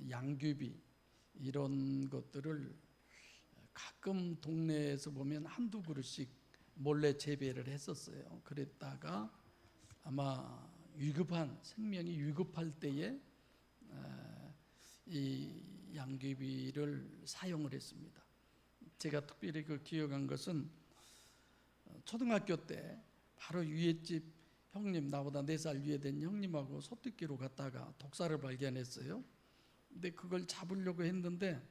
양귀비 이런 것들을 가끔 동네에서 보면 한두 그릇씩 몰래 재배를 했었어요. 그랬다가 아마 생명이 위급할 때에 이 양귀비를 사용을 했습니다. 제가 특별히 기억한 것은 초등학교 때 바로 위에 집 형님, 나보다 4살 위에 된 형님하고 소띠기로 갔다가 독사를 발견했어요. 근데 그걸 잡으려고 했는데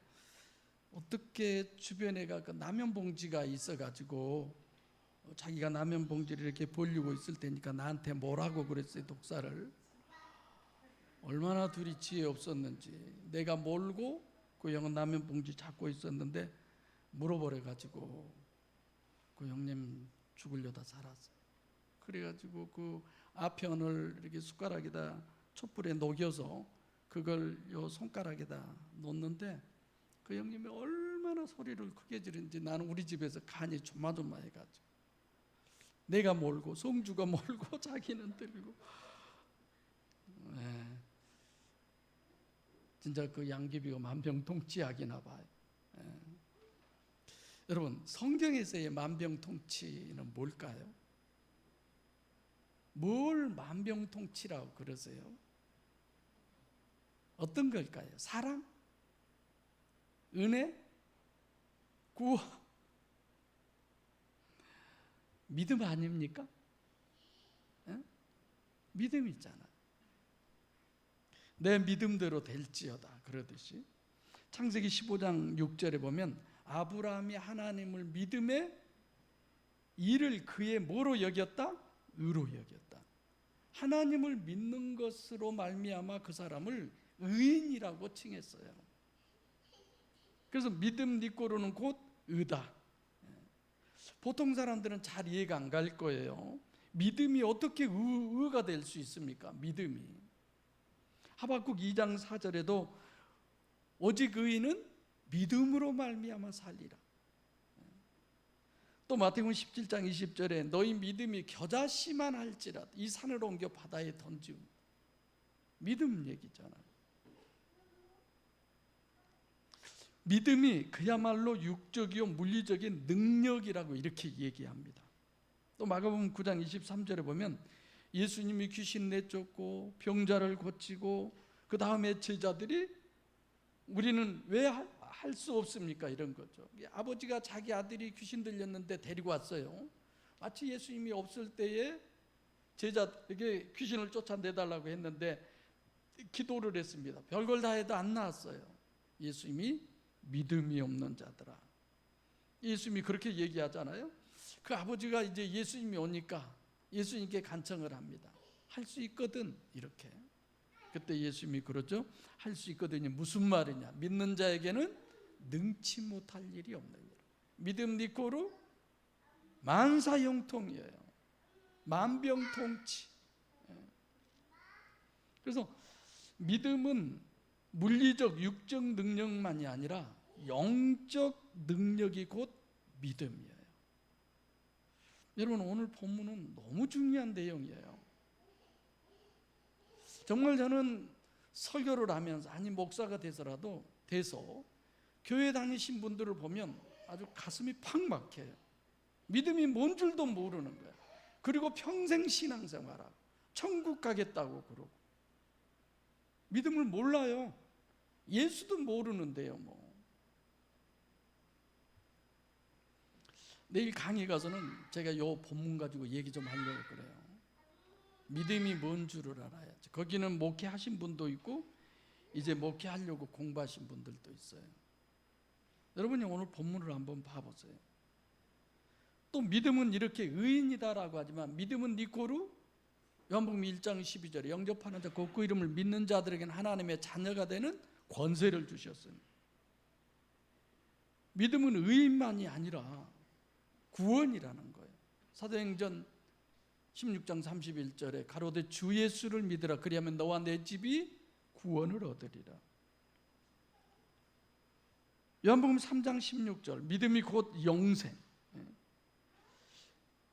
어떻게 주변에가 라면 봉지가 있어가지고 자기가 라면 봉지를 이렇게 벌리고 있을 테니까 나한테 뭐라고 그랬어요. 독사를. 얼마나 둘이 지혜 없었는지. 내가 몰고 그 형은 라면 봉지 잡고 있었는데 물어버려가지고 그 형님 죽으려다 살았어요. 그래가지고 그 아편을 이렇게 숟가락에다 촛불에 녹여서 그걸 요 손가락에다 놓는데 그 형님이 얼마나 소리를 크게 지르는지 나는 우리 집에서 간이 조마조마해가지고 내가 몰고 성주가 몰고 자기는 들고 진짜 그 양귀비가 만병통치약이나 봐요. 여러분, 성경에서의 만병통치는 뭘까요? 뭘 만병통치라고 그러세요? 어떤 걸까요? 사랑? 은혜? 구원? 믿음 아닙니까? 믿음 있잖아. 내 믿음대로 될지어다 그러듯이 창세기 15장 6절에 보면 아브라함이 하나님을 믿음에 이를 그의 뭐로 여겼다? 의로 여겼다. 하나님을 믿는 것으로 말미암아 그 사람을 의인이라고 칭했어요. 그래서 믿음 니꼬로는 곧 의다. 보통 사람들은 잘 이해가 안 갈 거예요. 믿음이 어떻게 의가 될 수 있습니까? 믿음이. 하박국 2장 4절에도 오직 의인은 믿음으로 말미암아 살리라. 또 마태복음 17장 20절에 너희 믿음이 겨자씨만 할지라도 이 산을 옮겨 바다에 던지고. 믿음 얘기잖아요. 믿음이 그야말로 육적이요 물리적인 능력이라고 이렇게 얘기합니다. 또 마가복음 9장 23절에 보면 예수님이 귀신 내쫓고 병자를 고치고 그 다음에 제자들이 우리는 왜 할 수 없습니까? 이런 거죠. 아버지가 자기 아들이 귀신 들렸는데 데리고 왔어요. 마치 예수님이 없을 때에 제자에게 귀신을 쫓아내달라고 했는데 기도를 했습니다. 별걸 다 해도 안 나왔어요. 예수님이 믿음이 없는 자들아. 예수님이 그렇게 얘기하잖아요. 그 아버지가 이제 예수님이 오니까 예수님께 간청을 합니다. 할 수 있거든 이렇게. 그때 예수님이 그러죠. 할 수 있거든요. 무슨 말이냐? 믿는 자에게는 능치 못할 일이 없느니라. 믿음 니꼬르 만사형통이에요. 만병통치. 그래서 믿음은 물리적 육적 능력만이 아니라 영적 능력이 곧 믿음이에요. 여러분, 오늘 본문은 너무 중요한 내용이에요. 정말 저는 설교를 하면서 아니 목사가 돼서 교회 다니신 분들을 보면 아주 가슴이 팍 막혀요. 믿음이 뭔 줄도 모르는 거예요. 그리고 평생 신앙생활하고 천국 가겠다고 그러고 믿음을 몰라요. 예수도 모르는데요. 내일 강의 가서는 제가 이 본문 가지고 얘기 좀 하려고 그래요. 믿음이 뭔 줄을 알아야지. 거기는 목회하신 분도 있고 이제 목회하려고 공부하신 분들도 있어요. 여러분이 오늘 본문을 한번 봐보세요. 또 믿음은 이렇게 의인이다라고 하지만 믿음은 니꼬르 요한복음 1장 12절에 영접하는 자 곧 그 이름을 믿는 자들에게는 하나님의 자녀가 되는 권세를 주셨습니다. 믿음은 의인만이 아니라 구원이라는 거예요. 사도행전 16장 31절에 가로되 주 예수를 믿으라 그리하면 너와 내 집이 구원을 얻으리라. 요한복음 3장 16절 믿음이 곧 영생.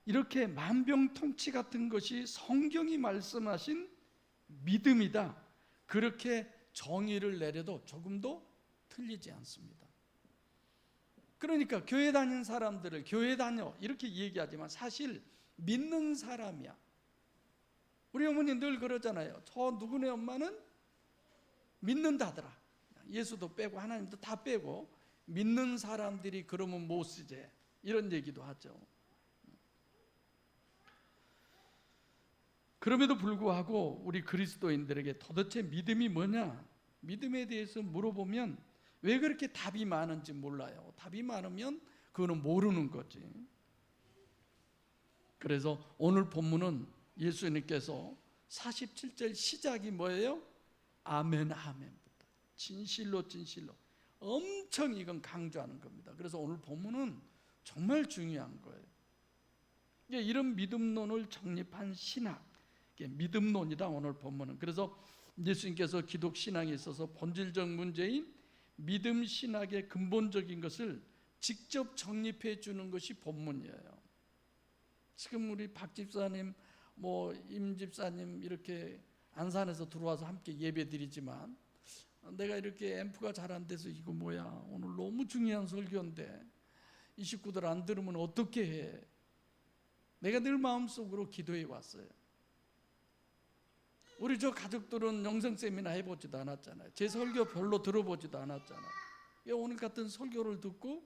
이렇게 만병통치 같은 것이 성경이 말씀하신 믿음이다. 그렇게 정의를 내려도 조금도 틀리지 않습니다. 그러니까 교회 다니는 사람들을 교회 다녀 이렇게 얘기하지만 사실 믿는 사람이야. 우리 어머니 늘 그러잖아요. 저 누구네 엄마는 믿는다더라. 예수도 빼고 하나님도 다 빼고 믿는 사람들이 그러면 못 쓰지, 이런 얘기도 하죠. 그럼에도 불구하고 우리 그리스도인들에게 도대체 믿음이 뭐냐, 믿음에 대해서 물어보면 왜 그렇게 답이 많은지 몰라요. 답이 많으면 그거는 모르는 거지. 그래서 오늘 본문은 예수님께서 47절 시작이 뭐예요? 아멘 아멘부터 진실로 진실로 엄청 이건 강조하는 겁니다. 그래서 오늘 본문은 정말 중요한 거예요. 이런 믿음론을 정립한 신학, 믿음론이다 오늘 본문은. 그래서 예수님께서 기독 신앙에 있어서 본질적 문제인 믿음 신학의 근본적인 것을 직접 정립해 주는 것이 본문이에요. 지금 우리 박 집사님, 임 집사님 이렇게 안산에서 들어와서 함께 예배 드리지만 내가 이렇게 앰프가 잘 안 돼서 이거 뭐야, 오늘 너무 중요한 설교인데 이 식구들 안 들으면 어떻게 해? 내가 늘 마음속으로 기도해 왔어요. 우리 저 가족들은 영성 세미나 해보지도 않았잖아요. 제 설교 별로 들어보지도 않았잖아요. 오늘 같은 설교를 듣고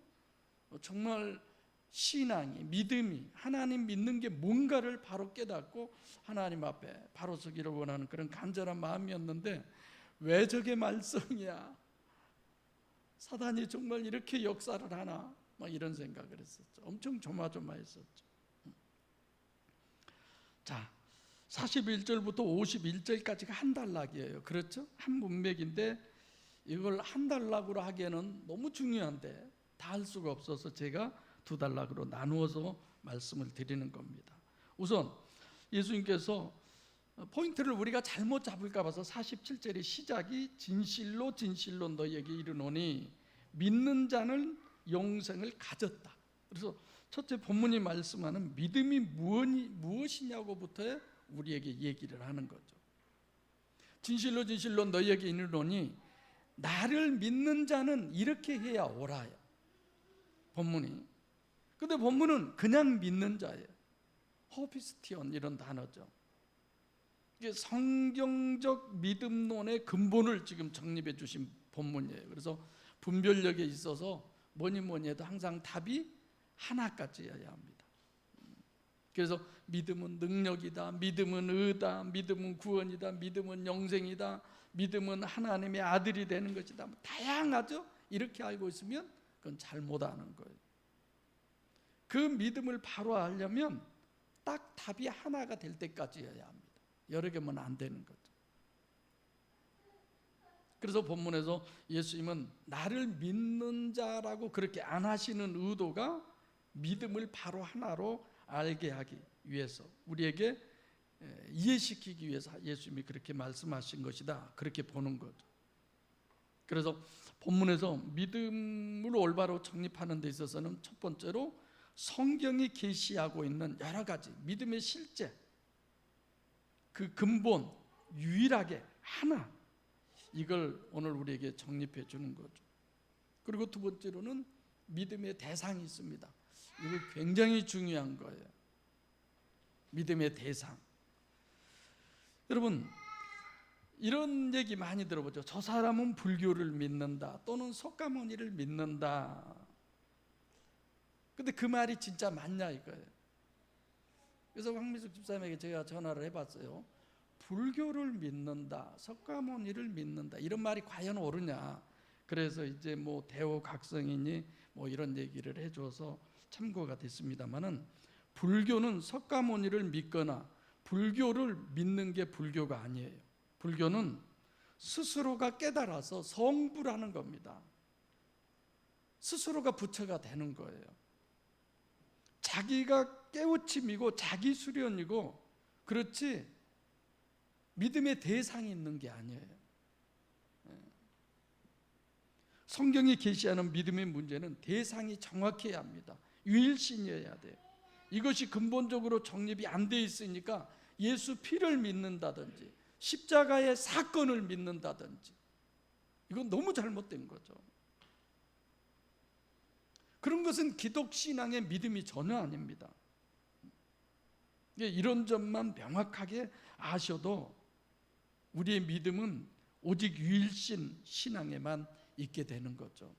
정말 신앙이, 믿음이, 하나님 믿는 게 뭔가를 바로 깨닫고 하나님 앞에 바로 서기를 원하는 그런 간절한 마음이었는데 왜 저게 말썽이야? 사단이 정말 이렇게 역사를 하나? 막 이런 생각을 했었죠. 엄청 조마조마했었죠. 자, 41절부터 51절까지가 한 단락이에요. 그렇죠? 한 문맥인데 이걸 한 단락으로 하기에는 너무 중요한데 다 할 수가 없어서 제가 두 단락으로 나누어서 말씀을 드리는 겁니다. 우선 예수님께서 포인트를 우리가 잘못 잡을까 봐서 47절의 시작이 진실로 진실로 너희에게 이르노니 믿는 자는 영생을 가졌다. 그래서 첫째 본문이 말씀하는 믿음이 무엇이냐고부터 우리에게 얘기를 하는 거죠. 진실로 진실로 너희에게 이르노니 나를 믿는 자는 이렇게 해야 오라요. 본문이. 근데 본문은 그냥 믿는 자예요. 호피스티온 이런 단어죠. 이게 성경적 믿음론의 근본을 지금 정립해 주신 본문이에요. 그래서 분별력에 있어서 뭐니 해도 항상 답이 하나까지여야 합니다. 그래서 믿음은 능력이다, 믿음은 의다, 믿음은 구원이다, 믿음은 영생이다, 믿음은 하나님의 아들이 되는 것이다. 다양하죠? 이렇게 알고 있으면 그건 잘못 아는 거예요. 그 믿음을 바로 알려면 딱 답이 하나가 될 때까지여야 합니다. 여러 개면 안 되는 거죠. 그래서 본문에서 예수님은 나를 믿는 자라고 그렇게 안 하시는 의도가 믿음을 바로 하나로 알게 하기 위해서, 우리에게 이해시키기 위해서 예수님이 그렇게 말씀하신 것이다, 그렇게 보는 거죠. 그래서 본문에서 믿음을 올바로 정립하는 데 있어서는 첫 번째로 성경이 계시하고 있는 여러 가지 믿음의 실제, 그 근본, 유일하게 하나, 이걸 오늘 우리에게 정립해 주는 거죠. 그리고 두 번째로는 믿음의 대상이 있습니다. 이거 굉장히 중요한 거예요. 믿음의 대상. 여러분, 이런 얘기 많이 들어보죠. 저 사람은 불교를 믿는다, 또는 석가모니를 믿는다. 근데 그 말이 진짜 맞냐 이거예요. 그래서 황미숙 집사님에게 제가 전화를 해봤어요. 불교를 믿는다, 석가모니를 믿는다, 이런 말이 과연 옳으냐. 그래서 이제 대호각성이니 이런 얘기를 해줘서 참고가 됐습니다만은, 불교는 석가모니를 믿거나 불교를 믿는 게 불교가 아니에요. 불교는 스스로가 깨달아서 성불하는 겁니다. 스스로가 부처가 되는 거예요. 자기가 깨우침이고 자기 수련이고, 그렇지 믿음의 대상이 있는 게 아니에요. 성경이 계시하는 믿음의 문제는 대상이 정확해야 합니다. 유일신이어야 돼요. 이것이 근본적으로 정립이 안 돼 있으니까 예수 피를 믿는다든지 십자가의 사건을 믿는다든지 이건 너무 잘못된 거죠. 그런 것은 기독신앙의 믿음이 전혀 아닙니다. 이런 점만 명확하게 아셔도 우리의 믿음은 오직 유일신 신앙에만 있게 되는 거죠.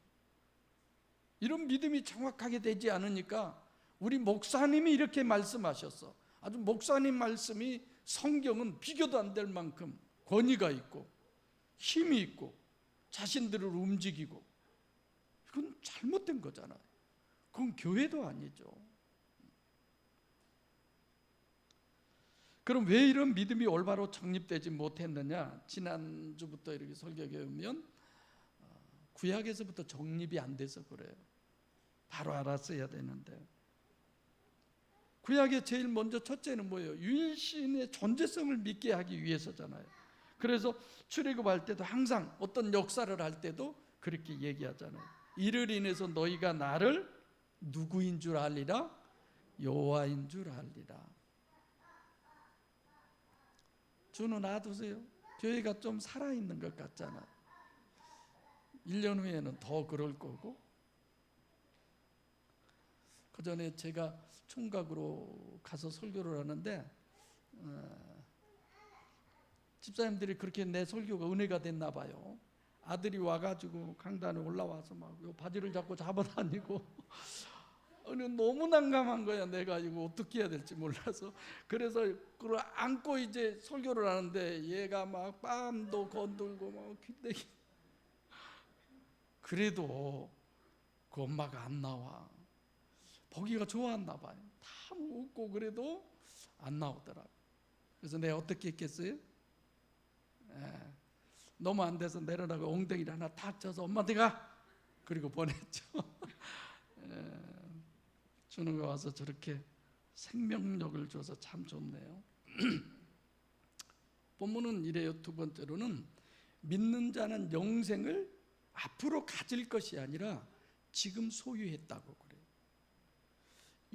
이런 믿음이 정확하게 되지 않으니까 우리 목사님이 이렇게 말씀하셨어. 아주 목사님 말씀이 성경은 비교도 안 될 만큼 권위가 있고 힘이 있고 자신들을 움직이고, 이건 잘못된 거잖아요. 그건 교회도 아니죠. 그럼 왜 이런 믿음이 올바로 정립되지 못했느냐? 지난주부터 이렇게 설교해 오면 구약에서부터 정립이 안 돼서 그래요. 바로 알았어야 되는데. 구약의 제일 먼저 첫째는 뭐예요? 유일신의 존재성을 믿게 하기 위해서잖아요. 그래서 출애굽할 때도 항상 어떤 역사를 할 때도 그렇게 얘기하잖아요. 이를 인해서 너희가 나를 누구인 줄 알리라? 여호와인 줄 알리라. 주는 놔두세요. 교회가 좀 살아있는 것 같잖아요. 1년 후에는 더 그럴 거고. 그 전에 제가 총각으로 가서 설교를 하는데 집사님들이 그렇게 내 설교가 은혜가 됐나 봐요. 아들이 와가지고 강단에 올라와서 막 바지를 잡고 잡아다니고 너무 난감한 거야. 내가 이거 어떻게 해야 될지 몰라서. 그래서 그걸 안고 이제 설교를 하는데 얘가 막 뺨도 건들고 막 귀때기. 그래도 그 엄마가 안 나와. 보기가 좋았나 봐요. 다 웃고 그래도 안 나오더라고. 그래서 내가 어떻게 했겠어요? 너무 안 돼서 내려나가 엉덩이를 하나 탁 쳐서 엄마한테 가! 그리고 보냈죠. 주는 거 와서 저렇게 생명력을 줘서 참 좋네요. 본문은 이래요. 두 번째로는 믿는 자는 영생을 앞으로 가질 것이 아니라 지금 소유했다고 그래요.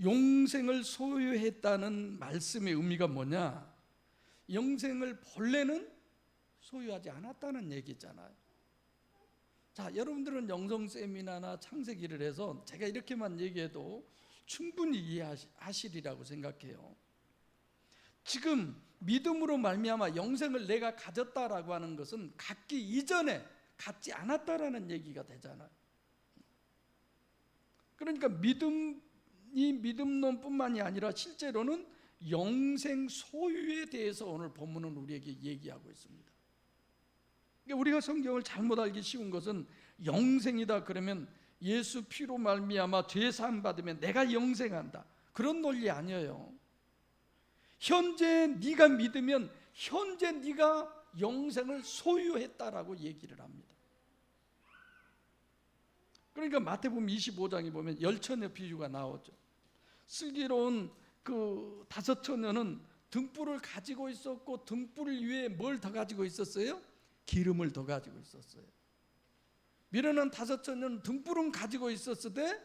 영생을 소유했다는 말씀의 의미가 뭐냐? 영생을 본래는 소유하지 않았다는 얘기잖아요. 자, 여러분들은 영성 세미나나 창세기를 해서 제가 이렇게만 얘기해도 충분히 이해하시리라고 생각해요. 지금 믿음으로 말미암아 영생을 내가 가졌다라고 하는 것은 갖기 이전에 갖지 않았다라는 얘기가 되잖아요. 그러니까 믿음이 믿음론뿐만이 아니라 실제로는 영생 소유에 대해서 오늘 본문은 우리에게 얘기하고 있습니다. 우리가 성경을 잘못 알기 쉬운 것은 영생이다 그러면 예수 피로 말미암아 죄 사함 받으면 내가 영생한다, 그런 논리 아니에요. 현재 네가 믿으면 현재 네가 영생을 소유했다라고 얘기를 합니다. 그러니까 마태복음 25장에 보면 열처녀 비유가 나오죠. 슬기로운 그 다섯 처녀는 등불을 가지고 있었고 등불 위에 뭘 더 가지고 있었어요? 기름을 더 가지고 있었어요. 미련한 다섯 처녀는 등불은 가지고 있었을 때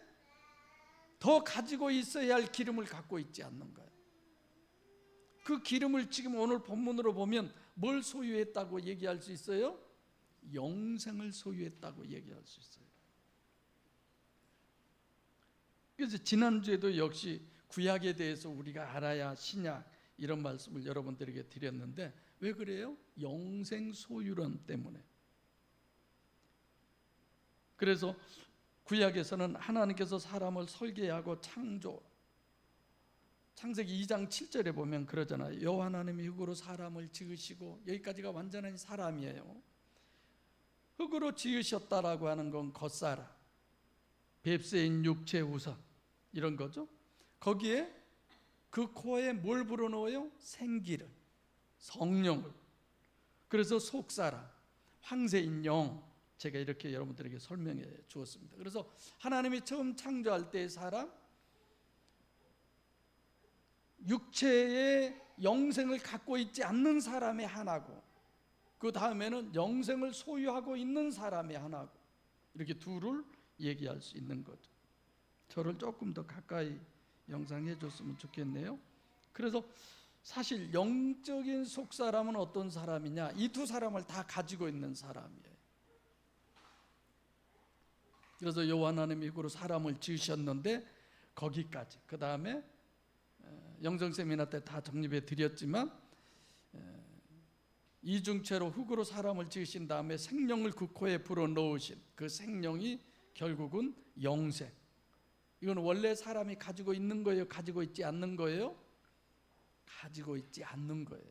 더 가지고 있어야 할 기름을 갖고 있지 않는 거예요. 그 기름을 지금 오늘 본문으로 보면 뭘 소유했다고 얘기할 수 있어요? 영생을 소유했다고 얘기할 수 있어요. 그래서 지난주에도 역시 구약에 대해서 우리가 알아야 신약 이런 말씀을 여러분들에게 드렸는데 왜 그래요? 영생 소유론 때문에. 그래서 구약에서는 하나님께서 사람을 설계하고 창세기 2장 7절에 보면 그러잖아요. 여호와 하나님이 흙으로 사람을 지으시고, 여기까지가 완전한 사람이에요. 흙으로 지으셨다라고 하는 건 겉사람, 뱁새인 육체 우선 이런 거죠. 거기에 그 코에 뭘 불어넣어요? 생기를, 성령을. 그래서 속사람, 황새인 영, 제가 이렇게 여러분들에게 설명해 주었습니다. 그래서 하나님이 처음 창조할 때 사람, 육체의 영생을 갖고 있지 않는 사람의 하나고, 그 다음에는 영생을 소유하고 있는 사람의 하나고, 이렇게 둘을 얘기할 수 있는 거죠. 저를 조금 더 가까이 영상해 줬으면 좋겠네요. 그래서 사실 영적인 속사람은 어떤 사람이냐? 이 두 사람을 다 가지고 있는 사람이에요. 그래서 여호와 하나님이 그로 사람을 지으셨는데 거기까지. 그 다음에 영정 세미나 때 다 정립해 드렸지만 이중체로 흙으로 사람을 지으신 다음에 생명을 그 코에 불어넣으신 그 생명이 결국은 영생. 이건 원래 사람이 가지고 있는 거예요? 가지고 있지 않는 거예요? 가지고 있지 않는 거예요.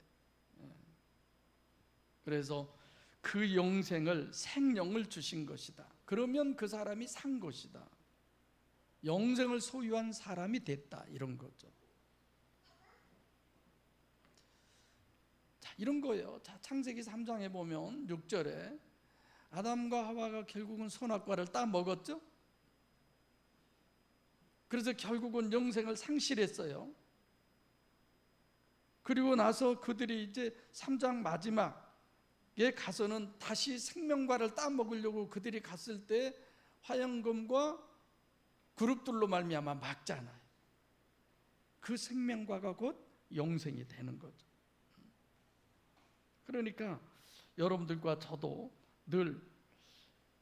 그래서 그 영생을, 생명을 주신 것이다. 그러면 그 사람이 산 것이다. 영생을 소유한 사람이 됐다, 이런 거죠. 자, 이런 거예요. 자, 창세기 3장에 보면 6절에 아담과 하와가 결국은 선악과를 따 먹었죠. 그래서 결국은 영생을 상실했어요. 그리고 나서 그들이 이제 3장 마지막에 가서는 다시 생명과를 따 먹으려고 그들이 갔을 때 화염금과 그룹들로 말미암아 막잖아요. 그 생명과가 곧 영생이 되는 거죠. 그러니까 여러분들과 저도 늘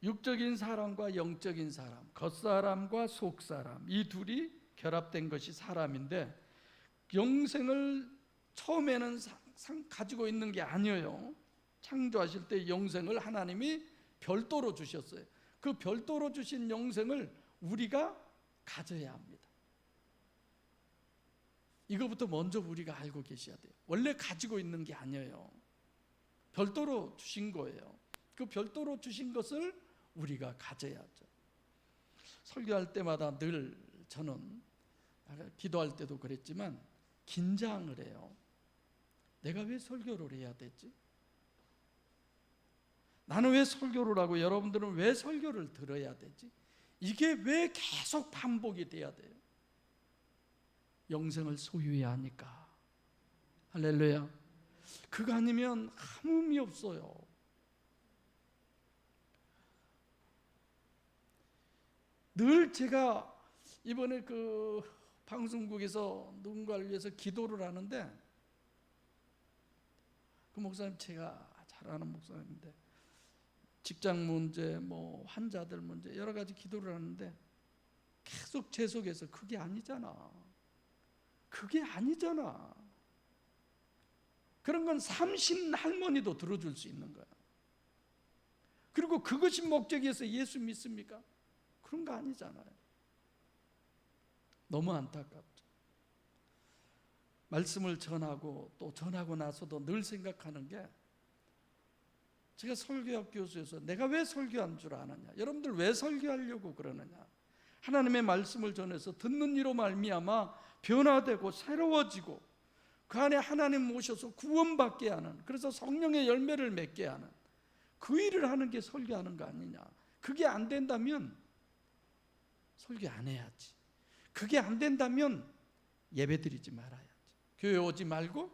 육적인 사람과 영적인 사람, 겉사람과 속사람, 이 둘이 결합된 것이 사람인데, 영생을 처음에는 가지고 있는 게 아니에요. 창조하실 때 영생을 하나님이 별도로 주셨어요. 그 별도로 주신 영생을 우리가 가져야 합니다. 이거부터 먼저 우리가 알고 계셔야 돼요. 원래 가지고 있는 게 아니에요. 별도로 주신 거예요. 그 별도로 주신 것을 우리가 가져야죠. 설교할 때마다 늘 저는 기도할 때도 그랬지만 긴장을 해요. 내가 왜 설교를 해야 되지? 나는 왜 설교를 하고 여러분들은 왜 설교를 들어야 되지? 이게 왜 계속 반복이 돼야 돼요? 영생을 소유해야 하니까. 할렐루야. 그거 아니면 아무 의미 없어요. 늘 제가 이번에 그 방송국에서 누군가를 위해서 기도를 하는데, 그 목사님 제가 잘 아는 목사님인데 직장 문제, 뭐 환자들 문제 여러 가지 기도를 하는데 계속 제 속에서 그게 아니잖아. 그게 아니잖아. 그런 건 삼신 할머니도 들어줄 수 있는 거야. 그리고 그것이 목적이어서 예수 믿습니까? 그런 거 아니잖아요. 너무 안타깝죠. 말씀을 전하고 또 전하고 나서도 늘 생각하는 게, 제가 설교학 교수여서 내가 왜 설교한 줄 아느냐, 여러분들 왜 설교하려고 그러느냐, 하나님의 말씀을 전해서 듣는 이로 말미암아 변화되고 새로워지고 그 안에 하나님 모셔서 구원받게 하는, 그래서 성령의 열매를 맺게 하는 그 일을 하는 게 설교하는 거 아니냐. 그게 안 된다면 설교 안 해야지. 그게 안 된다면 예배 드리지 말아야지. 교회 오지 말고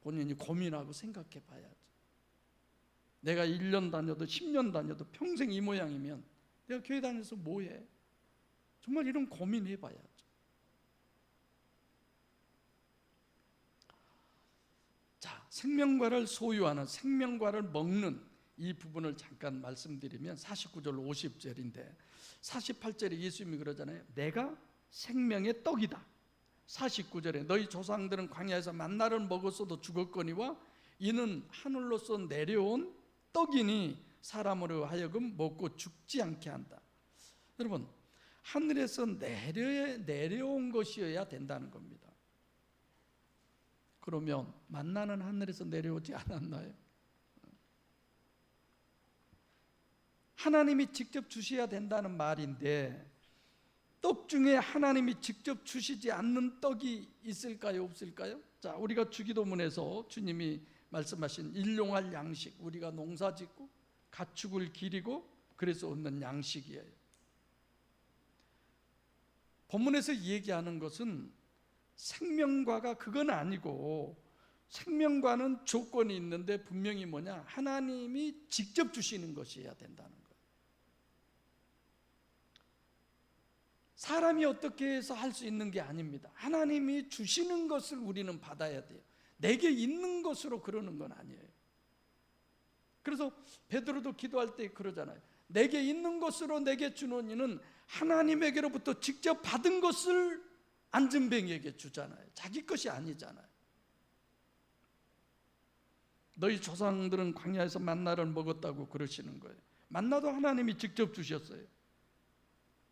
본인이 고민하고 생각해 봐야지. 내가 1년 다녀도 10년 다녀도 평생 이 모양이면 내가 교회 다녀서 뭐해? 정말 이런 고민해 봐야죠. 자, 생명과를 소유하는, 생명과를 먹는 이 부분을 잠깐 말씀드리면 49절 50절인데 48절에 예수님이 그러잖아요. 내가 생명의 떡이다. 49절에 너희 조상들은 광야에서 만나를 먹었어도 죽었거니와 이는 하늘로서 내려온 떡이니 사람으로 하여금 먹고 죽지 않게 한다. 여러분, 하늘에서 내려온 것이어야 된다는 겁니다. 그러면 만나는 하늘에서 내려오지 않았나요? 하나님이 직접 주셔야 된다는 말인데, 떡 중에 하나님이 직접 주시지 않는 떡이 있을까요? 없을까요? 자, 우리가 주기도문에서 주님이 말씀하신 일용할 양식, 우리가 농사 짓고 가축을 기리고 그래서 얻는 양식이에요. 본문에서 얘기하는 것은 생명과가 그건 아니고, 생명과는 조건이 있는데 분명히 뭐냐? 하나님이 직접 주시는 것이어야 된다는 거예요. 사람이 어떻게 해서 할 수 있는 게 아닙니다. 하나님이 주시는 것을 우리는 받아야 돼요. 내게 있는 것으로 그러는 건 아니에요. 그래서 베드로도 기도할 때 그러잖아요. 내게 있는 것으로 내게 주는 이는 하나님에게로부터 직접 받은 것을 안전뱅이에게 주잖아요. 자기 것이 아니잖아요. 너희 조상들은 광야에서 만나를 먹었다고 그러시는 거예요. 만나도 하나님이 직접 주셨어요.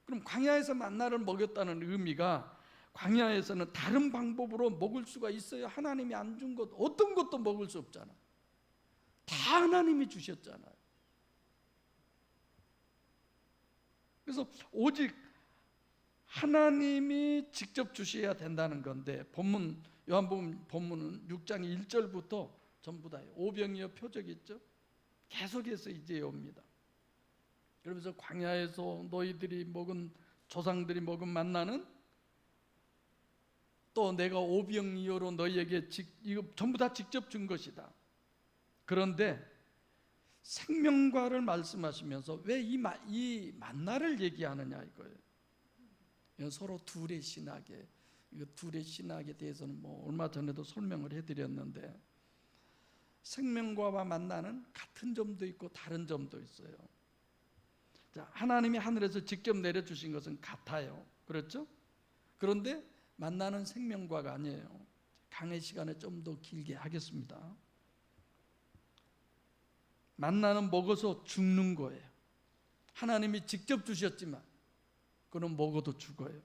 그럼 광야에서 만나를 먹였다는 의미가 광야에서는 다른 방법으로 먹을 수가 있어요? 하나님이 안 준 것 어떤 것도 먹을 수 없잖아요. 다 하나님이 주셨잖아요. 그래서 오직 하나님이 직접 주셔야 된다는 건데, 본문 요한복음 본문은 6장 1절부터 전부 다 오병이어 표적이 있죠. 계속해서 이제 옵니다. 그러면서 광야에서 너희들이 먹은, 조상들이 먹은 만나는 또 내가 오병이어로 너희에게 이거 전부 다 직접 준 것이다. 그런데 생명과를 말씀하시면서 왜 이 만나를 얘기하느냐 이거예요. 서로 둘의 신학에, 이거 둘의 신학에 대해서는 뭐 얼마 전에도 설명을 해드렸는데, 생명과와 만나는 같은 점도 있고 다른 점도 있어요. 자, 하나님이 하늘에서 직접 내려주신 것은 같아요. 그렇죠? 그런데 만나는 생명과가 아니에요. 강의 시간에 좀 더 길게 하겠습니다. 만나는 먹어서 죽는 거예요. 하나님이 직접 주셨지만 그는 먹어도 죽어요.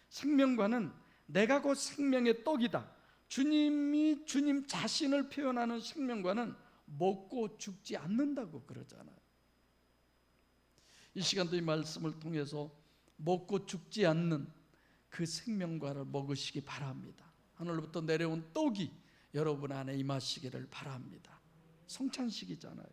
생명과는 내가 곧 생명의 떡이다. 주님이 주님 자신을 표현하는 생명과는 먹고 죽지 않는다고 그러잖아요. 이 시간도 이 말씀을 통해서 먹고 죽지 않는 그 생명과를 먹으시기 바랍니다. 하늘로부터 내려온 떡이 여러분 안에 임하시기를 바랍니다. 성찬식이잖아요.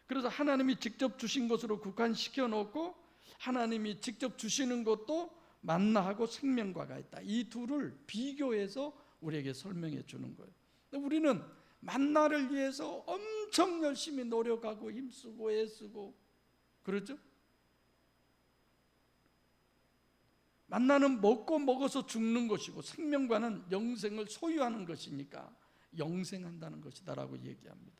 그래서 하나님이 직접 주신 것으로 국한시켜 놓고 하나님이 직접 주시는 것도 만나하고 생명과가 있다. 이 둘을 비교해서 우리에게 설명해 주는 거예요. 우리는 만나를 위해서 엄청 열심히 노력하고 힘쓰고 애쓰고 그러죠? 만나는 먹고 먹어서 죽는 것이고 생명과는 영생을 소유하는 것이니까 영생한다는 것이다라고 얘기합니다.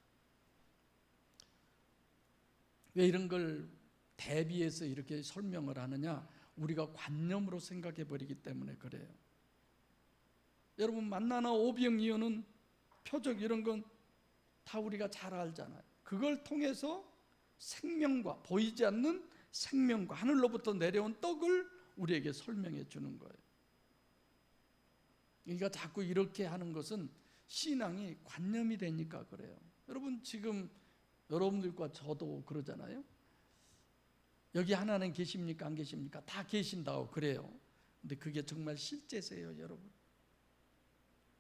왜 이런 걸 대비해서 이렇게 설명을 하느냐? 우리가 관념으로 생각해 버리기 때문에 그래요. 여러분, 만나나 오병이어는 표적 이런 건 다 우리가 잘 알잖아요. 그걸 통해서 생명과, 보이지 않는 생명과 하늘로부터 내려온 떡을 우리에게 설명해 주는 거예요. 그러니까 자꾸 이렇게 하는 것은 신앙이 관념이 되니까 그래요. 여러분, 지금 여러분들과 저도 그러잖아요. 여기 하나님 계십니까? 안 계십니까? 다 계신다고 그래요. 근데 그게 정말 실제세요, 여러분?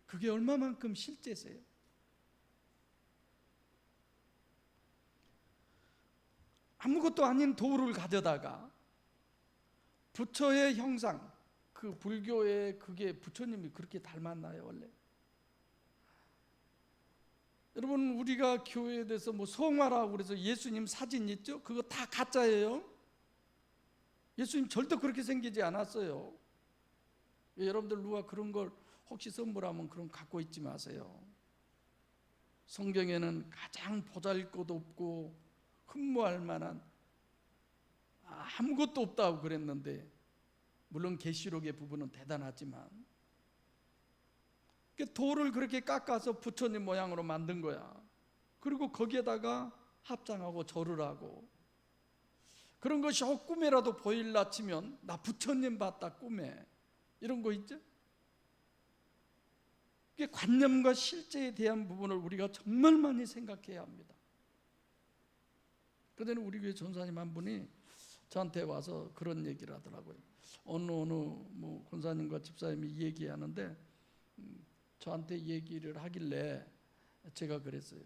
그게 얼마만큼 실제세요? 아무것도 아닌 돌을 가져다가 부처의 형상, 그 불교의 그게 부처님이 그렇게 닮았나요, 원래? 여러분, 우리가 교회에 대해서 뭐 성화라고 그래서 예수님 사진 있죠? 그거 다 가짜예요. 예수님 절대 그렇게 생기지 않았어요. 여러분들 누가 그런 걸 혹시 선물하면 그런 거 갖고 있지 마세요. 성경에는 가장 보잘것없고 흠모할 만한 아무것도 없다고 그랬는데, 물론 계시록의 부분은 대단하지만 돌을 그렇게 깎아서 부처님 모양으로 만든 거야. 그리고 거기에다가 합장하고 절을 하고, 그런 것이 꿈에라도 보일라 치면 나 부처님 봤다 꿈에, 이런 거 있죠? 이게 관념과 실제에 대한 부분을 우리가 정말 많이 생각해야 합니다. 그전에 우리 교회 전사님 한 분이 저한테 와서 그런 얘기를 하더라고요. 어느 뭐 권사님과 집사님이 얘기하는데 저한테 얘기를 하길래 제가 그랬어요.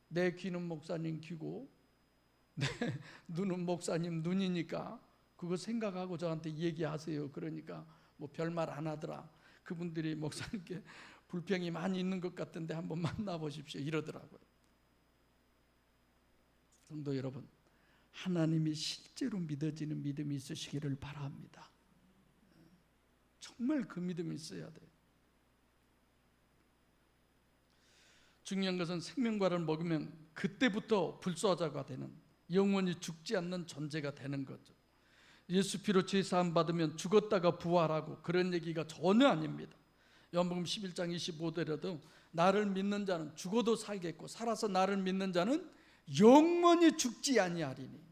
내 귀는 목사님 귀고 내 눈은 목사님 눈이니까 그거 생각하고 저한테 얘기하세요. 그러니까 뭐 별말 안 하더라. 그분들이 목사님께 불평이 많이 있는 것 같은데 한번 만나보십시오 이러더라고요. 성도 여러분, 하나님이 실제로 믿어지는 믿음이 있으시기를 바랍니다. 정말 그 믿음이 있어야 돼요. 중요한 것은 생명과를 먹으면 그때부터 불소자가 되는, 영원히 죽지 않는 존재가 되는 거죠. 예수 피로 죄 사함 받으면 죽었다가 부활하고 그런 얘기가 전혀 아닙니다. 요한복음 11장 25절에도 나를 믿는 자는 죽어도 살겠고 살아서 나를 믿는 자는 영원히 죽지 아니하리니.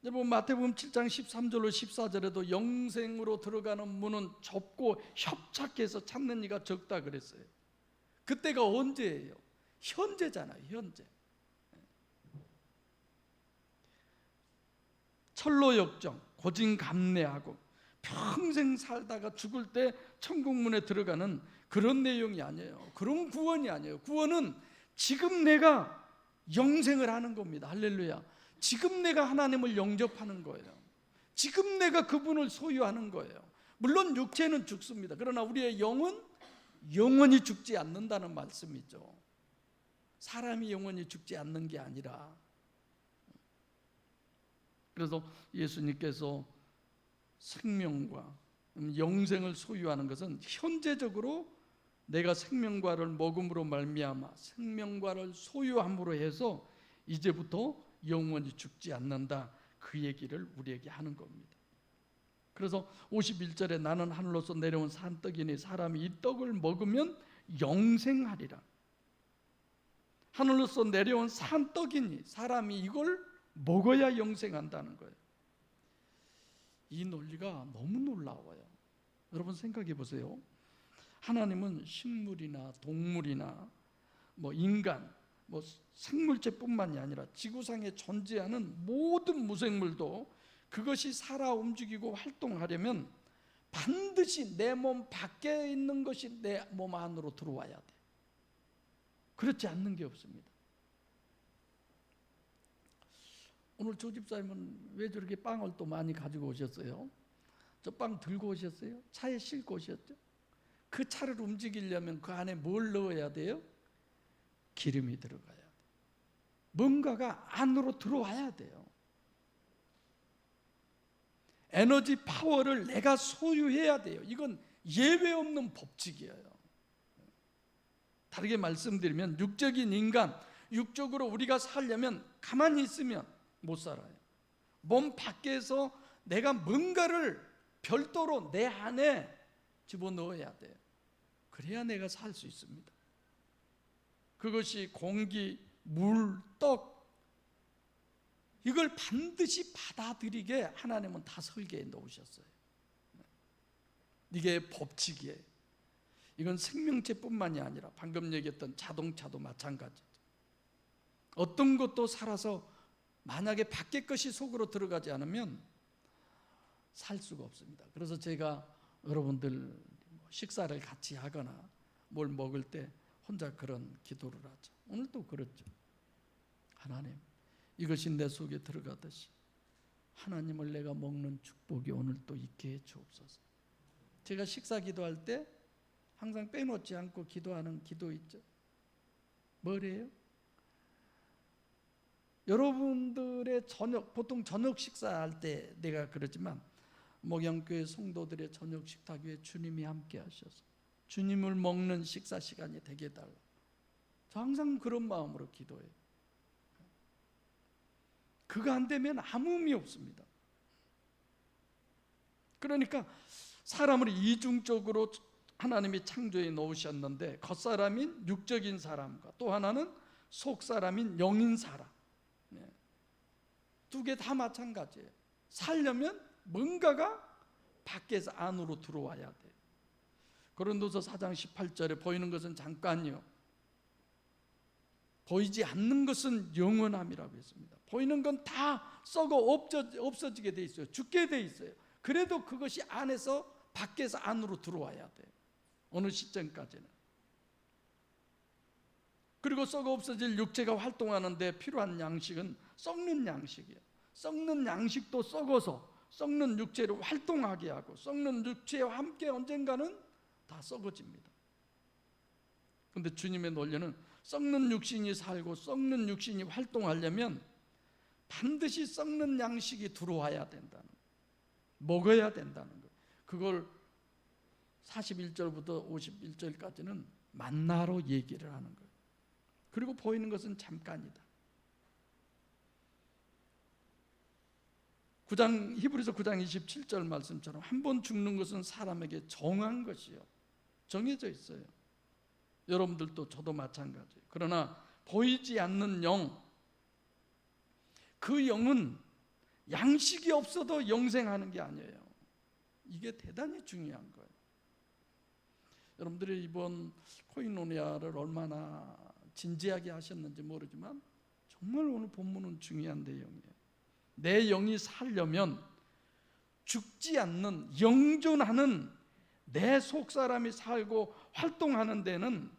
여러분 마태복음 7장 13절로 14절에도 영생으로 들어가는 문은 좁고 협착해서 찾는 이가 적다 그랬어요. 그때가 언제예요? 현재잖아요. 현재. 철로 역정, 고진감래하고 평생 살다가 죽을 때 천국문에 들어가는 그런 내용이 아니에요. 그런 구원이 아니에요. 구원은 지금 내가 영생을 하는 겁니다. 할렐루야. 지금 내가 하나님을 영접하는 거예요. 지금 내가 그분을 소유하는 거예요. 물론 육체는 죽습니다. 그러나 우리의 영은 영원히 죽지 않는다는 말씀이죠. 사람이 영원히 죽지 않는 게 아니라. 그래서 예수님께서 생명과 영생을 소유하는 것은 현재적으로 내가 생명과를 먹음으로 말미암아 생명과를 소유함으로 해서 이제부터 영원히 죽지 않는다, 그 얘기를 우리에게 하는 겁니다. 그래서 51절에 나는 하늘로서 내려온 산떡이니 사람이 이 떡을 먹으면 영생하리라. 하늘로서 내려온 산떡이니 사람이 이걸 먹어야 영생한다는 거예요. 이 논리가 너무 놀라워요. 여러분 생각해 보세요. 하나님은 식물이나 동물이나 인간, 생물체뿐만이 아니라 지구상에 존재하는 모든 무생물도 그것이 살아 움직이고 활동하려면 반드시 내 몸 밖에 있는 것이 내 몸 안으로 들어와야 돼. 그렇지 않는 게 없습니다. 오늘 조 집사님은 왜 저렇게 빵을 또 많이 가지고 오셨어요? 저 빵 들고 오셨어요? 차에 싣고 오셨죠? 그 차를 움직이려면 그 안에 뭘 넣어야 돼요? 기름이 들어가야 돼요. 뭔가가 안으로 들어와야 돼요. 에너지 파워를 내가 소유해야 돼요. 이건 예외 없는 법칙이에요. 다르게 말씀드리면 육적인 인간, 육적으로 우리가 살려면 가만히 있으면 못 살아요. 몸 밖에서 내가 뭔가를 별도로 내 안에 집어넣어야 돼요. 그래야 내가 살 수 있습니다. 그것이 공기, 물, 떡, 이걸 반드시 받아들이게 하나님은 다 설계해 놓으셨어요. 이게 법칙이에요. 이건 생명체뿐만이 아니라 방금 얘기했던 자동차도 마찬가지죠. 어떤 것도 살아서 만약에 밖의 것이 속으로 들어가지 않으면 살 수가 없습니다. 그래서 제가 여러분들 식사를 같이 하거나 뭘 먹을 때 혼자 그런 기도를 하죠. 오늘도 그렇죠. 하나님, 이것이 내 속에 들어가듯이 하나님을 내가 먹는 축복이 오늘 또 있게 해 주옵소서. 제가 식사 기도할 때 항상 빼놓지 않고 기도하는 기도 있죠. 뭐래요? 여러분들의 보통 저녁 식사할 때 내가 그러지만 목양교회 성도들의 저녁 식탁 위에 주님이 함께 하셔서 주님을 먹는 식사 시간이 되게 해달라. 저 항상 그런 마음으로 기도해요. 그거 안 되면 아무 의미 없습니다. 그러니까 사람을 이중적으로 하나님이 창조해 놓으셨는데 겉사람인 육적인 사람과 또 하나는 속사람인 영인 사람, 두 개 다 마찬가지예요. 살려면 뭔가가 밖에서 안으로 들어와야 돼요. 고린도서 4장 18절에 보이는 것은 잠깐이요, 보이지 않는 것은 영원함이라고 했습니다. 보이는 건 다 썩어 없어지게 돼 있어요. 죽게 돼 있어요. 그래도 그것이 안에서 밖에서 안으로 들어와야 돼요. 어느 시점까지는. 그리고 썩어 없어질 육체가 활동하는데 필요한 양식은 썩는 양식이에요. 썩는 양식도 썩어서 썩는 육체를 활동하게 하고 썩는 육체와 함께 언젠가는 다 썩어집니다. 그런데 주님의 논리는 썩는 육신이 살고 썩는 육신이 활동하려면 반드시 썩는 양식이 들어와야 된다는 거예요. 먹어야 된다는 거예요. 그걸 41절부터 51절까지는 만나로 얘기를 하는 거예요. 그리고 보이는 것은 잠깐이다. 히브리서 9장 27절 말씀처럼 한 번 죽는 것은 사람에게 정한 것이요, 정해져 있어요. 여러분들도 저도 마찬가지예요. 그러나 보이지 않는 영, 그 영은 양식이 없어도 영생하는 게 아니에요. 이게 대단히 중요한 거예요. 여러분들이 이번 코이노니아를 얼마나 진지하게 하셨는지 모르지만 정말 오늘 본문은 중요한 내용이에요. 내 영이 살려면 죽지 않는 영존하는 내 속사람이 살고 활동하는 데는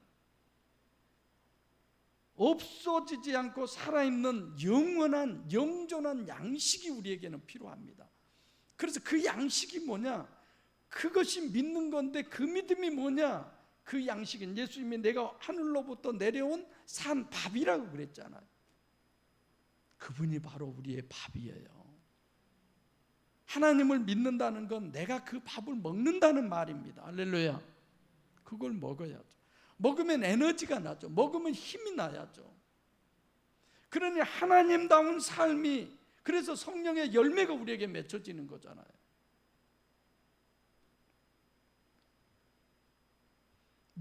없어지지 않고 살아있는 영원한 영존한 양식이 우리에게는 필요합니다. 그래서 그 양식이 뭐냐? 그것이 믿는 건데 그 믿음이 뭐냐? 그 양식은 예수님이 내가 하늘로부터 내려온 산 밥이라고 그랬잖아요. 그분이 바로 우리의 밥이에요. 하나님을 믿는다는 건 내가 그 밥을 먹는다는 말입니다. 할렐루야. 그걸 먹어야죠. 먹으면 에너지가 나죠. 먹으면 힘이 나야죠. 그러니 하나님다운 삶이, 그래서 성령의 열매가 우리에게 맺혀지는 거잖아요.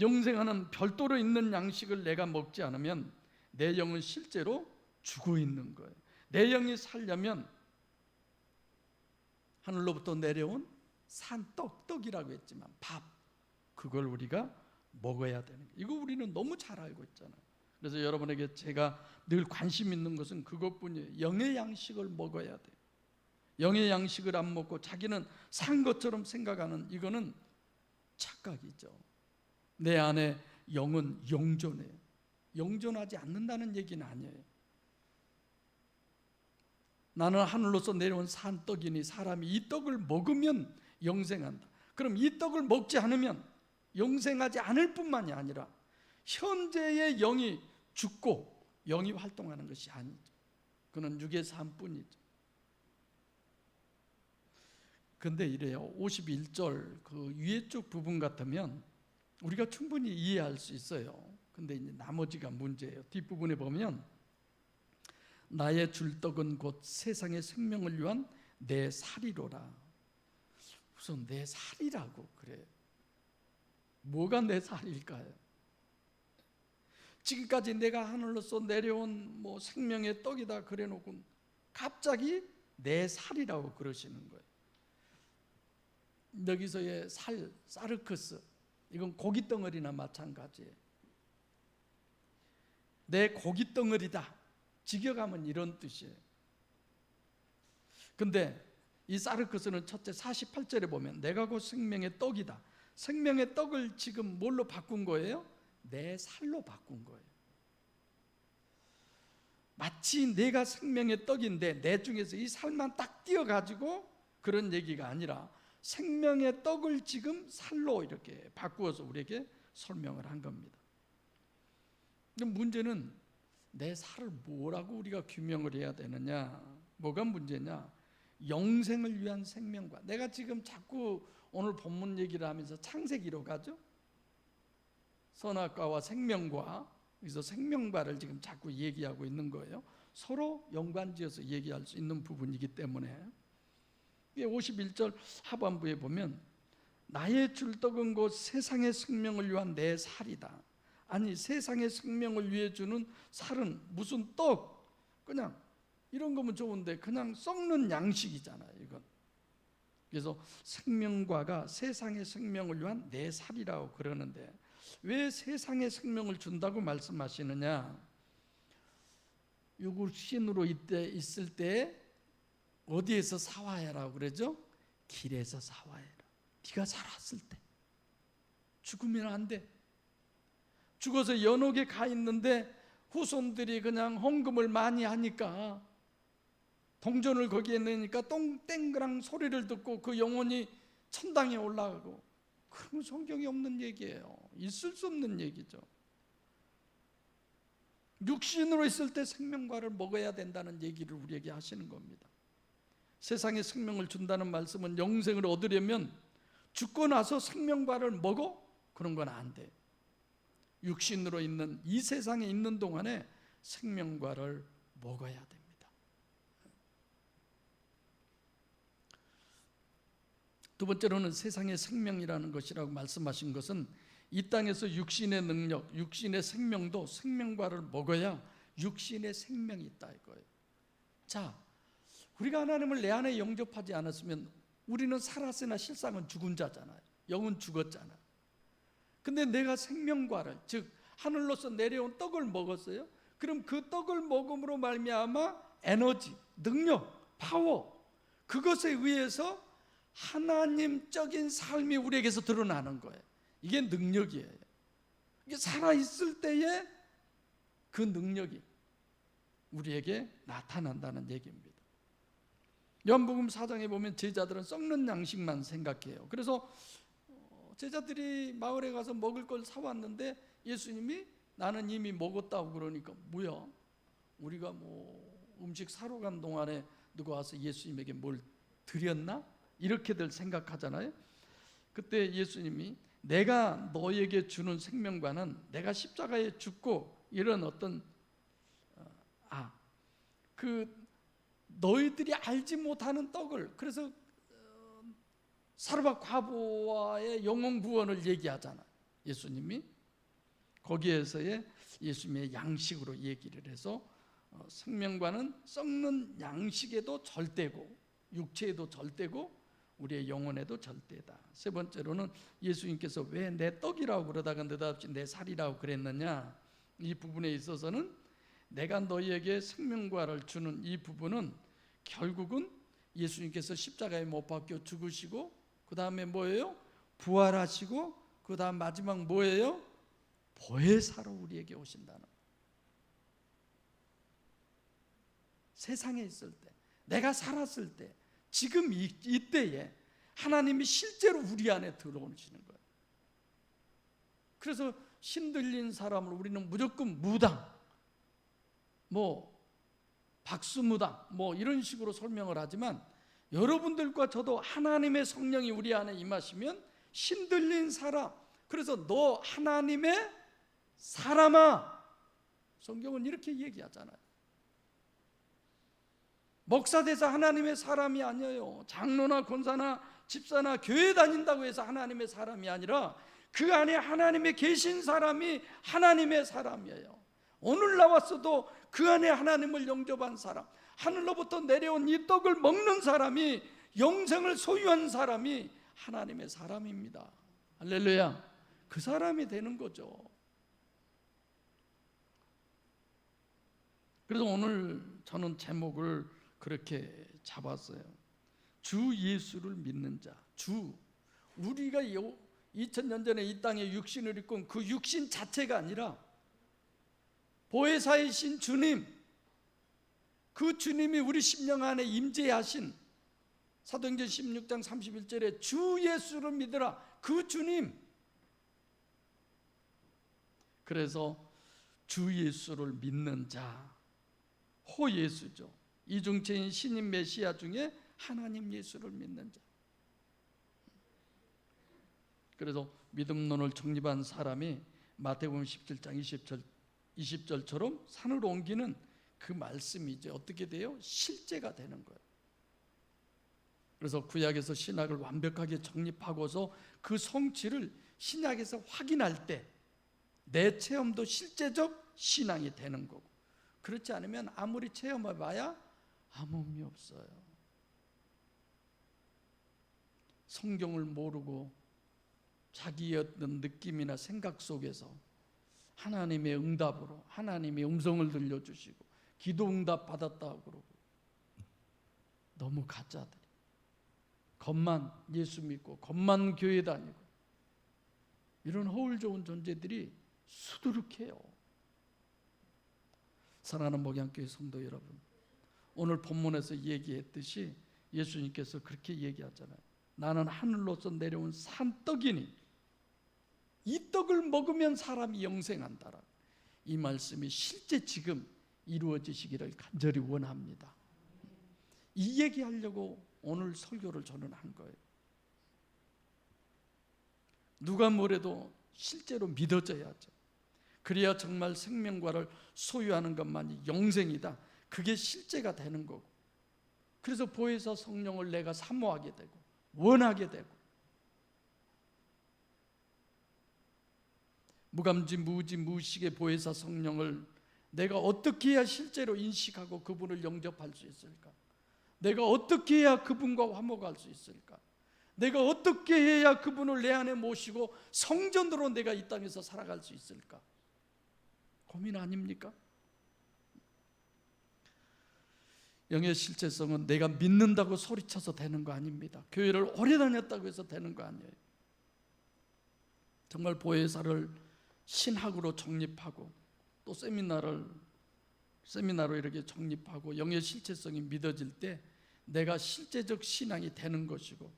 영생하는 별도로 있는 양식을 내가 먹지 않으면 내 영은 실제로 죽어 있는 거예요. 내 영이 살려면 하늘로부터 내려온 산떡이라고 했지만 밥, 그걸 우리가 먹어야 되는 거예요. 이거 우리는 너무 잘 알고 있잖아요. 그래서 여러분에게 제가 늘 관심 있는 것은 그것뿐이에요. 영의 양식을 먹어야 돼요. 영의 양식을 안 먹고 자기는 산 것처럼 생각하는, 이거는 착각이죠. 내 안에 영은 영존해요. 영존하지 않는다는 얘기는 아니에요. 나는 하늘로서 내려온 산떡이니 사람이 이 떡을 먹으면 영생한다. 그럼 이 떡을 먹지 않으면 영생하지 않을 뿐만이 아니라 현재의 영이 죽고 영이 활동하는 것이 아니죠. 그는 육의 삶뿐이죠. 근데 이래요. 51절 그 위에 쪽 부분 같으면 우리가 충분히 이해할 수 있어요. 근데 이제 나머지가 문제예요. 뒷부분에 보면 나의 줄떡은 곧 세상의 생명을 위한 내 살이로라. 우선 내 살이라고 그래요. 뭐가 내 살일까요? 지금까지 내가 하늘로서 내려온 뭐 생명의 떡이다 그래 놓고 갑자기 내 살이라고 그러시는 거예요. 여기서의 살, 사르크스, 이건 고깃덩어리나 마찬가지예요. 내 고깃덩어리다, 직역하면 이런 뜻이에요. 근데 이 사르크스는 첫째 48절에 보면 내가 곧 생명의 떡이다. 생명의 떡을 지금 뭘로 바꾼 거예요? 내 살로 바꾼 거예요. 마치 내가 생명의 떡인데 내 중에서 이 살만 딱 띄어가지고 그런 얘기가 아니라 생명의 떡을 지금 살로 이렇게 바꾸어서 우리에게 설명을 한 겁니다. 그럼 문제는 내 살을 뭐라고 우리가 규명을 해야 되느냐? 뭐가 문제냐? 영생을 위한 생명과, 내가 지금 자꾸 오늘 본문 얘기를 하면서 창세기로 가죠. 선악과와 생명과, 그래서 생명과를 지금 자꾸 얘기하고 있는 거예요. 서로 연관지어서 얘기할 수 있는 부분이기 때문에 51절 하반부에 보면 나의 줄떡은 곧 세상의 생명을 위한 내 살이다. 아니, 세상의 생명을 위해 주는 살은 무슨 떡, 그냥 이런 거면 좋은데 그냥 썩는 양식이잖아요, 이건. 그래서 생명과가 세상의 생명을 위한 내 살이라고 그러는데 왜 세상의 생명을 준다고 말씀하시느냐? 육신으로 있을 때 어디에서 사와해라고 그러죠? 길에서 사와해라. 네가 살았을 때. 죽으면 안 돼. 죽어서 연옥에 가 있는데 후손들이 그냥 헌금을 많이 하니까, 동전을 거기에 넣으니까 똥땡그랑 소리를 듣고 그 영혼이 천당에 올라가고, 그런 성경이 없는 얘기예요. 있을 수 없는 얘기죠. 육신으로 있을 때 생명과를 먹어야 된다는 얘기를 우리에게 하시는 겁니다. 세상에 생명을 준다는 말씀은 영생을 얻으려면 죽고 나서 생명과를 먹어? 그런 건 안 돼. 육신으로 있는 이 세상에 있는 동안에 생명과를 먹어야 됩니다. 두 번째로는 세상의 생명이라는 것이라고 말씀하신 것은 이 땅에서 육신의 능력, 육신의 생명도 생명과를 먹어야 육신의 생명이 있다 이거예요. 자, 우리가 하나님을 내 안에 영접하지 않았으면 우리는 살았으나 실상은 죽은 자잖아요. 영은 죽었잖아요. 근데 내가 생명과를, 즉 하늘로서 내려온 떡을 먹었어요. 그럼 그 떡을 먹음으로 말미암아 에너지, 능력, 파워, 그것에 의해서 하나님적인 삶이 우리에게서 드러나는 거예요. 이게 능력이에요. 이게 살아있을 때에 그 능력이 우리에게 나타난다는 얘기입니다. 요한복음 4장에 보면 제자들은 썩는 양식만 생각해요. 그래서 제자들이 마을에 가서 먹을 걸 사왔는데 예수님이 나는 이미 먹었다고 그러니까 뭐야? 우리가 뭐 음식 사러 간 동안에 누가 와서 예수님에게 뭘 드렸나? 이렇게들 생각하잖아요. 그때 예수님이 내가 너에게 주는 생명과는 내가 십자가에 죽고 이런 어떤 너희들이 알지 못하는 떡을, 그래서 사르밧 과부와의 영혼 구원을 얘기하잖아. 예수님이 거기에서의 예수님의 양식으로 얘기를 해서 생명과는 썩는 양식에도 절대고 육체에도 절대고 우리의 영혼에도 절대다. 세 번째로는 예수님께서 왜 내 떡이라고 그러다가 느닷없이 내 살이라고 그랬느냐, 이 부분에 있어서는 내가 너희에게 생명과를 주는 이 부분은 결국은 예수님께서 십자가에 못 박혀 죽으시고 그 다음에 뭐예요? 부활하시고 그 다음 마지막 뭐예요? 보혜사로 우리에게 오신다는 거예요. 세상에 있을 때, 내가 살았을 때, 지금 이때에 하나님이 실제로 우리 안에 들어오시는 거예요. 그래서 신들린 사람을 우리는 무조건 무당, 뭐 박수무당 뭐 이런 식으로 설명을 하지만 여러분들과 저도 하나님의 성령이 우리 안에 임하시면 신들린 사람, 그래서 너 하나님의 사람아, 성경은 이렇게 얘기하잖아요. 목사돼서 하나님의 사람이 아니에요. 장로나 권사나 집사나 교회 다닌다고 해서 하나님의 사람이 아니라 그 안에 하나님의 계신 사람이 하나님의 사람이에요. 오늘 나왔어도 그 안에 하나님을 영접한 사람, 하늘로부터 내려온 이 떡을 먹는 사람이, 영생을 소유한 사람이 하나님의 사람입니다. 할렐루야. 그 사람이 되는 거죠. 그래서 오늘 저는 제목을 그렇게 잡았어요. 주 예수를 믿는 자. 주, 우리가 2000년 전에 이 땅에 육신을 입고 그 육신 자체가 아니라 보혜사이신 주님, 그 주님이 우리 심령 안에 임재하신, 사도행전 16장 31절에 주 예수를 믿으라, 그 주님. 그래서 주 예수를 믿는 자, 호예수죠. 이중체인 신인 메시아 중에 하나님 예수를 믿는 자. 그래서 믿음론을 정립한 사람이 마태복음 17장 20절처럼 산을 옮기는 그 말씀이 이제 어떻게 돼요? 실제가 되는 거예요. 그래서 구약에서 신학을 완벽하게 정립하고서 그 성취를 신약에서 확인할 때 내 체험도 실제적 신앙이 되는 거고, 그렇지 않으면 아무리 체험해봐야 아무 의미 없어요. 성경을 모르고 자기의 어떤 느낌이나 생각 속에서 하나님의 응답으로 하나님의 음성을 들려주시고 기도 응답 받았다고 그러고, 너무 가짜들이 겉만 예수 믿고 겉만 교회 다니고 이런 허울 좋은 존재들이 수두룩해요. 사랑하는 목양교회 성도 여러분, 오늘 본문에서 얘기했듯이 예수님께서 그렇게 얘기하잖아요. 나는 하늘로서 내려온 산떡이니 이 떡을 먹으면 사람이 영생한다라. 이 말씀이 실제 지금 이루어지시기를 간절히 원합니다. 이 얘기하려고 오늘 설교를 저는 한 거예요. 누가 뭐래도 실제로 믿어져야죠. 그래야 정말 생명과를 소유하는 것만이 영생이다, 그게 실제가 되는 거고, 그래서 보혜사 성령을 내가 사모하게 되고 원하게 되고, 무감지 무지 무식의 보혜사 성령을 내가 어떻게 해야 실제로 인식하고 그분을 영접할 수 있을까? 내가 어떻게 해야 그분과 화목할 수 있을까? 내가 어떻게 해야 그분을 내 안에 모시고 성전으로 내가 이 땅에서 살아갈 수 있을까? 고민 아닙니까? 영의 실제성은 내가 믿는다고 소리쳐서 되는 거 아닙니다. 교회를 오래 다녔다고 해서 되는 거 아니에요. 정말 보혜사를 신학으로 정립하고 또 세미나로 이렇게 정립하고 영의 실체성이 믿어질 때 내가 실제적 신앙이 되는 것이고,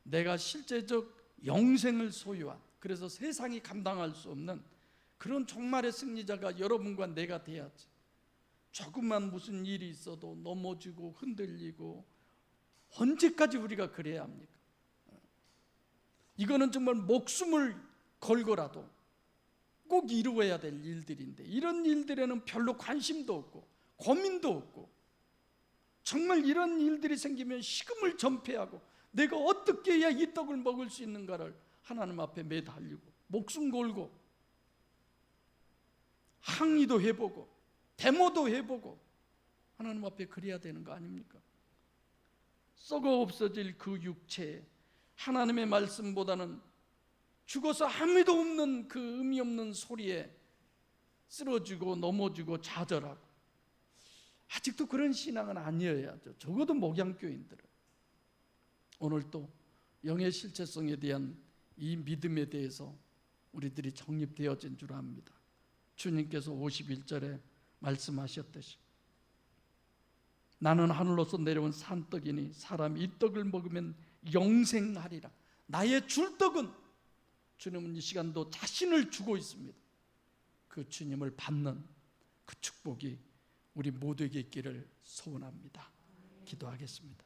내가 실제적 영생을 소유한, 그래서 세상이 감당할 수 없는 그런 종말의 승리자가 여러분과 내가 돼야지. 조금만 무슨 일이 있어도 넘어지고 흔들리고, 언제까지 우리가 그래야 합니까? 이거는 정말 목숨을 걸고라도 꼭 이루어야 될 일들인데, 이런 일들에는 별로 관심도 없고 고민도 없고, 정말 이런 일들이 생기면 식음을 전폐하고 내가 어떻게 해야 이 떡을 먹을 수 있는가를 하나님 앞에 매달리고 목숨 걸고 항의도 해보고 데모도 해보고 하나님 앞에 그래야 되는 거 아닙니까? 썩어 없어질 그 육체에 하나님의 말씀보다는 죽어서 아무도 없는 그 의미 없는 소리에 쓰러지고 넘어지고 좌절하고, 아직도 그런 신앙은 아니어야죠. 적어도 목양교인들은. 오늘 또 영의 실체성에 대한 이 믿음에 대해서 우리들이 정립되어진 줄 압니다. 주님께서 51절에 말씀하셨듯이 나는 하늘로서 내려온 산떡이니 사람이 이 떡을 먹으면 영생하리라. 나의 줄떡은, 주님은 이 시간도 자신을 주고 있습니다. 그 주님을 받는 그 축복이 우리 모두에게 있기를 소원합니다. 기도하겠습니다.